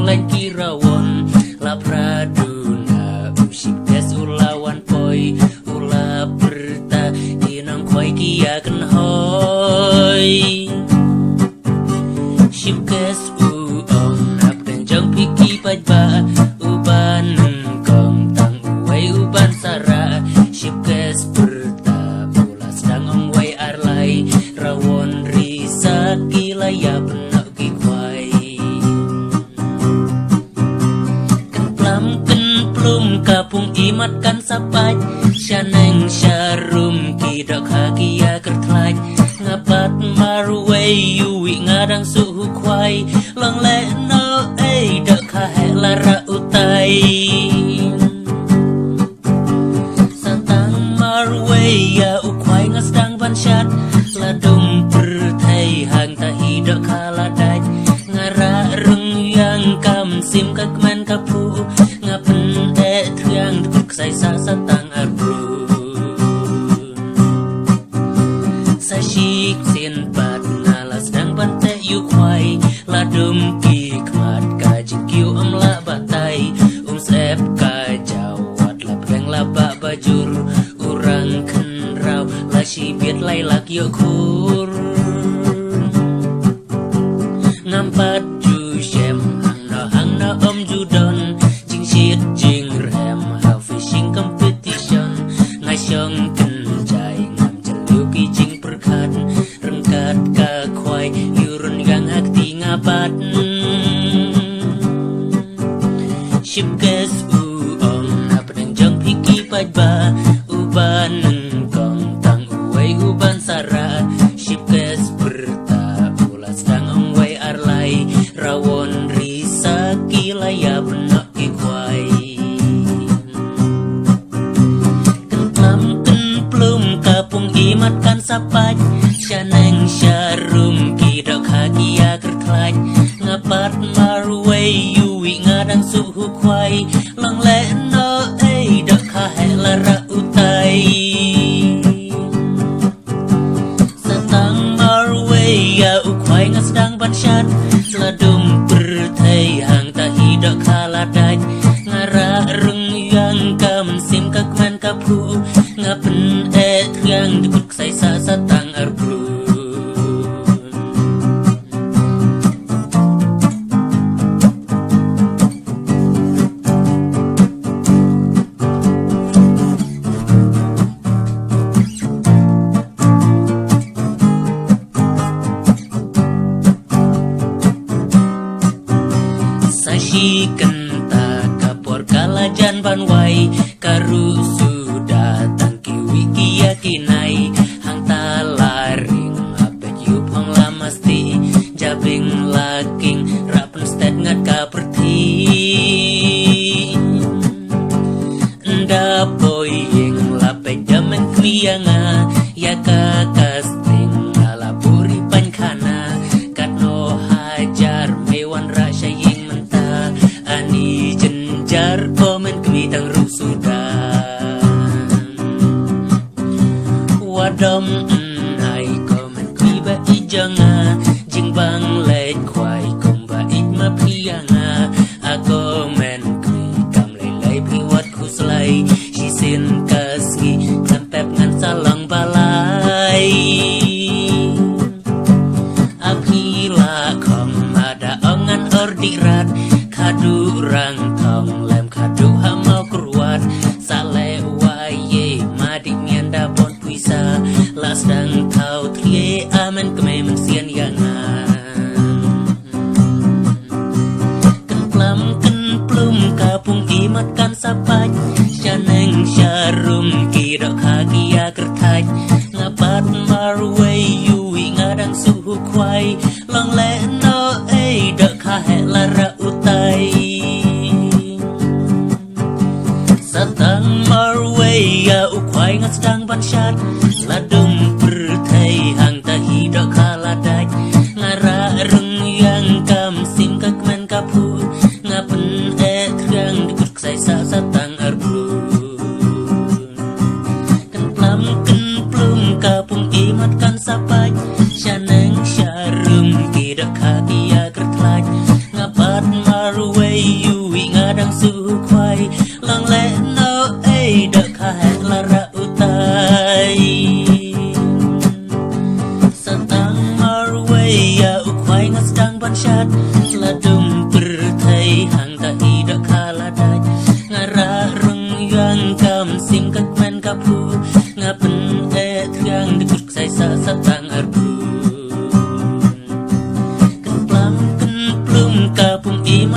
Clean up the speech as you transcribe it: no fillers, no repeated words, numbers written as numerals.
lain kirawon la praduna ushipes ulawan poi ula berta inang koi kia kan hoi shipkes u om nap dan jang piki pajba uban kong tang uwai uban sara shipkes berta ula sedang om wai arlai rawon risa kilaya benak kikwai kapung imat kan sapai syaneng syarum kidak hagia kertlaj ngapat marway yuwi ngadang suhu kwai long le no dak kahe lara utai santang marway ya ukwai ngasdang bansyat ladung pertai hang tahi dak kaladaj ngara rung yang kam sim kakman kapu ngapen yang sai sa satang arbru sa shik sin pat ngalas dang bante yu kwai ladum ki kmat ka jingkiu amla batai sep ka jawat la preng la ba bajur urang khen rau la shi biet lai lak yo khur ngampat ju shem hang na om ju don jing shit jing rem fishing competition ngai shong ken jai ngam jelu ki jing perkat rengkat ka khwai yurun gang akti ngapat shipkes u om na pedang jong piki pajba uban kong tang uwai uban sara shipkes berta ulas dang om wai arlai rawon risa kilaya benak kikwai kapung imat kan sapai syaneng syarum kidak hagia kertlaj ngapat marway yuwi ngadang suhu kwai long le no dak kahe lara utai satang marway ya ukwai ngasdang bansyat ladum pertai hang tahi dak kaladaj ngara rung yang kam sim kakman kapu ngapen yang dikut sai sa satang arbru sashi kenta kapor kalajan banwai karu sudah kinai hang talaring apet yup hang lamasti jabing laking rapen stet ngat ka perti nda poying lapet jamen krianga ya ka kasting alapuri pankana katno hajar mewan rasyaying menta ani jenjar komen kemitang rusuda wadom nai komen kuiba ijanga jingbang leit kwai kumba itma pianga ako men kui kam lei piwat kuslai shisin kasgi tempep ngan salang balai apila kom ada ongan ordirat kadu rang tong lem kadu hamau kuruat sale waye madik mianda bon puisa las dang tau trie amen keme mensian yangan ken plum kapung imat kan sapai syaneng syarum kidak hagia kertaj ngapat marway yuwi ngadang suhu kwai long le no dak kahe lara utai satang marway ya ukwai ngasdang bansyat ladung pertai hang tahi dak kaladaj ngara rung yang kam sim kakman kapu ngapen yang dikut sai sa satang arbru ken plum kapung imat kan sapai syaneng syarum kidak hagia kertlaj ngapat marway yang kam sim kat men kapu